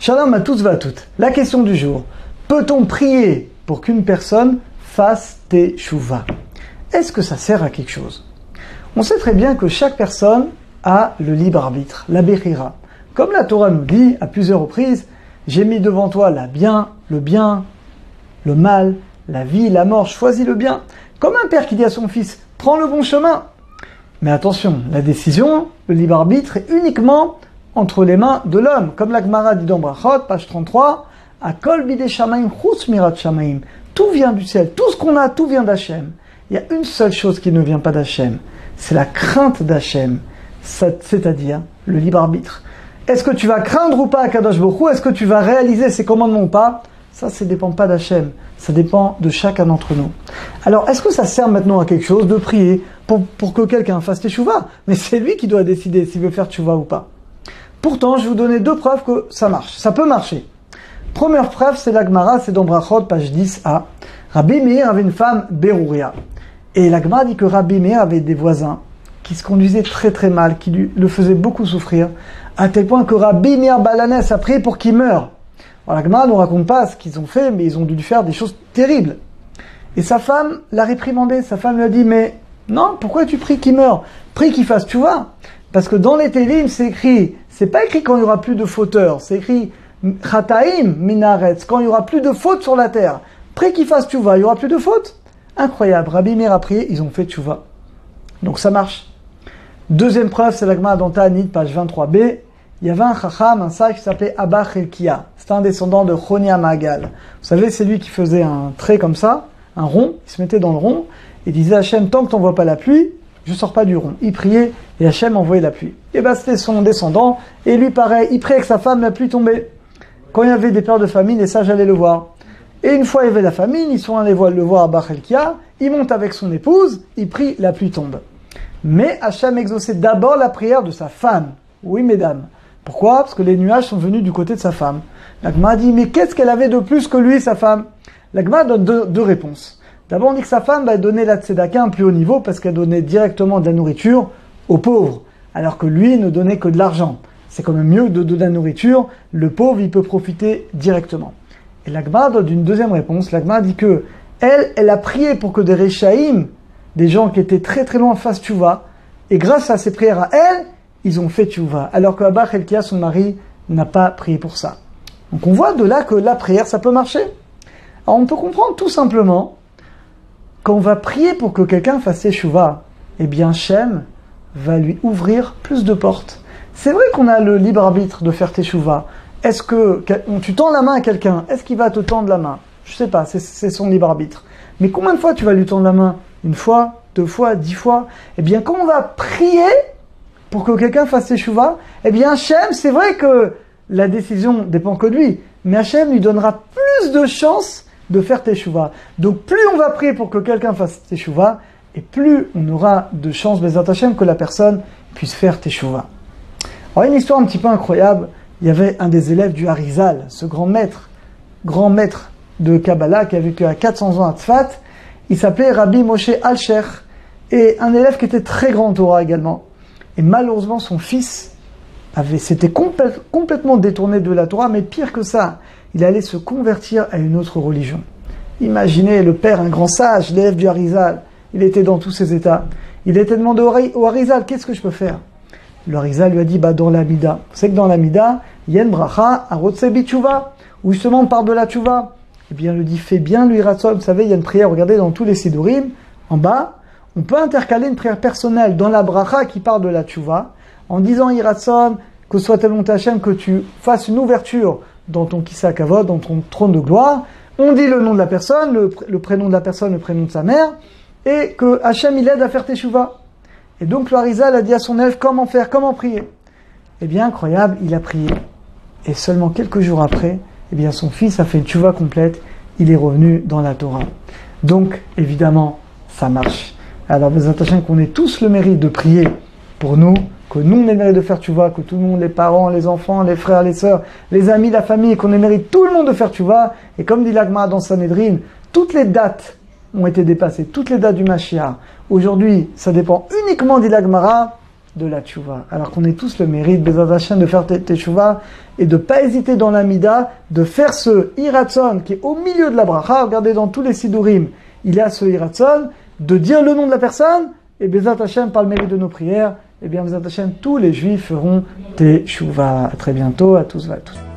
Shalom à tous et à toutes. La question du jour. Peut-on prier pour qu'une personne fasse teshuva? Est-ce que ça sert à quelque chose? On sait très bien que chaque personne a le libre arbitre, la bechira. Comme la Torah nous dit à plusieurs reprises, j'ai mis devant toi le bien, le mal, la vie, la mort, choisis le bien. Comme un père qui dit à son fils, prends le bon chemin. Mais attention, la décision, le libre arbitre est uniquement entre les mains de l'homme. Comme la Gemara dit dans Brachot, page 33, Akol bidei shamaim chutz mirat shamaim. Tout vient du ciel, tout ce qu'on a, tout vient d'Hachem. Il y a une seule chose qui ne vient pas d'Hachem, c'est la crainte d'Hachem, c'est-à-dire le libre arbitre. Est-ce que tu vas craindre ou pas Akadosh Baruch Hu? Est-ce que tu vas réaliser ses commandements ou pas? Ça ne dépend pas d'Hachem, ça dépend de chacun d'entre nous. Alors, est-ce que ça sert maintenant à quelque chose de prier pour que quelqu'un fasse teshuva? Mais c'est lui qui doit décider s'il veut faire teshuva ou pas. Pourtant, je vais vous donner deux preuves que ça marche. Ça peut marcher. Première preuve, c'est la Gemara, c'est dans Brachot, page 10a. Rabbi Meir avait une femme Berouria. Et la Gemara dit que Rabbi Meir avait des voisins qui se conduisaient très très mal, qui le faisaient beaucoup souffrir, à tel point que Rabbi Meir Balanès a prié pour qu'il meure. Alors la Gemara ne nous raconte pas ce qu'ils ont fait, mais ils ont dû lui faire des choses terribles. Et sa femme l'a réprimandé. Sa femme lui a dit, mais non, pourquoi tu pries qu'il meure? Prie qu'il fasse teshuva. Parce que dans les Télim, c'est écrit, c'est pas écrit quand il n'y aura plus de fauteurs, c'est écrit Chataim minaretz, quand il n'y aura plus de fautes sur la terre. Prie qu'il fasse teshuva, il n'y aura plus de fautes. Incroyable, Rabbi Meir a prié, ils ont fait teshuva. Donc ça marche. Deuxième preuve, c'est la Gemara dans Ta'anit, page 23b. Il y avait un chacham, un sage qui s'appelait Abba Chelkia. C'était un descendant de Choni Amagal. Vous savez, c'est lui qui faisait un trait comme ça, un rond, il se mettait dans le rond, et disait à Hachem, tant que tu n'envoies pas la pluie, je ne sors pas du rond. Il priait, et Hachem envoyait la pluie. Et bien c'était son descendant, et lui pareil, il priait avec sa femme, la pluie tombait. Quand il y avait des périodes de famine, les sages allaient le voir. Et une fois il y avait la famine, ils sont allés le voir à Abba Chelkia, il monte avec son épouse, il prie, la pluie tombe. Mais Hachem exauçait d'abord la prière de sa femme. Oui, mesdames. Pourquoi? Parce que les nuages sont venus du côté de sa femme. La Gemara dit, mais qu'est-ce qu'elle avait de plus que lui, sa femme? La Gemara donne deux réponses. D'abord, on dit que sa femme donnait la tzedaka à un plus haut niveau parce qu'elle donnait directement de la nourriture aux pauvres, alors que lui ne donnait que de l'argent. C'est quand même mieux de donner de la nourriture. Le pauvre, il peut profiter directement. Et la Gemara donne une deuxième réponse. La Gemara dit que elle a prié pour que des Réchaïm, des gens qui étaient très très loin, fassent teshuva. Et grâce à ses prières à elle, ils ont fait teshuva. Alors que Abba Chelkia, son mari, n'a pas prié pour ça. Donc on voit de là que la prière, ça peut marcher. Alors on peut comprendre tout simplement quand on va prier pour que quelqu'un fasse teshuva, eh bien Shem va lui ouvrir plus de portes. C'est vrai qu'on a le libre arbitre de faire teshuva. Est-ce que tu tends la main à quelqu'un, est-ce qu'il va te tendre la main? Je sais pas, c'est son libre arbitre. Mais combien de fois tu vas lui tendre la main? Une fois, 2 fois, 10 fois? Eh bien quand on va prier pour que quelqu'un fasse teshuva, eh bien Hachem, c'est vrai que la décision dépend que de lui, mais Hachem lui donnera plus de chances de faire teshuva. Donc plus on va prier pour que quelqu'un fasse teshuva, et plus on aura de chances, Bezat Hachem, que la personne puisse faire teshuva. Alors une histoire un petit peu incroyable, il y avait un des élèves du Harizal, ce grand maître de Kabbalah qui a vécu à 400 ans à Tzfat, il s'appelait Rabbi Moshe Alcher, et un élève qui était très grand en Torah également. Et malheureusement, son fils s'était complètement détourné de la Torah, mais pire que ça, il allait se convertir à une autre religion. Imaginez le père, un grand sage, l'élève du Harizal, il était dans tous ses états. Il était demandé au Harizal, qu'est-ce que je peux faire? Le Harizal lui a dit, dans la Mida. Vous savez que dans la Mida, il y a une bracha, arotse bitshuva, où justement on parle de la tshuva. Eh bien, il lui dit, fais bien l'Iratzon. Vous savez, il y a une prière, regardez dans tous les Sidurim, en bas, on peut intercaler une prière personnelle dans la bracha qui parle de la tshuva, en disant Iratzon, que soit tellement Hachem, que tu fasses une ouverture dans ton Kissa Kavod, dans ton trône de gloire. On dit le nom de la personne, le prénom de la personne, le prénom de sa mère, et que Hachem il aide à faire teshuva. Et donc le Harizal a dit à son élève comment faire, comment prier. Eh bien, incroyable, il a prié. Et seulement quelques jours après, eh bien, son fils a fait une teshuva complète, il est revenu dans la Torah. Donc, évidemment, ça marche. Alors, Bezat Hachem, qu'on ait tous le mérite de prier pour nous, que nous, on ait le mérite de faire teshuva, que tout le monde, les parents, les enfants, les frères, les sœurs, les amis, la famille, qu'on ait le mérite tout le monde de faire teshuva. Et comme dit l'Agma dans Sanhedrin, toutes les dates ont été dépassées, toutes les dates du Mashiach. Aujourd'hui, ça dépend uniquement, dit l'Agmara, de la tchouva. Alors qu'on ait tous le mérite, Bezat Hashem, de faire tchouva et de ne pas hésiter dans l'amida, de faire ce hiratson qui est au milieu de la bracha. Regardez dans tous les sidurim, il y a ce hiratson, de dire le nom de la personne, et Bezat Hashem, par le mérite de nos prières, et bien Bezat Hashem, tous les juifs feront tchouva. À très bientôt, à tous et à tous.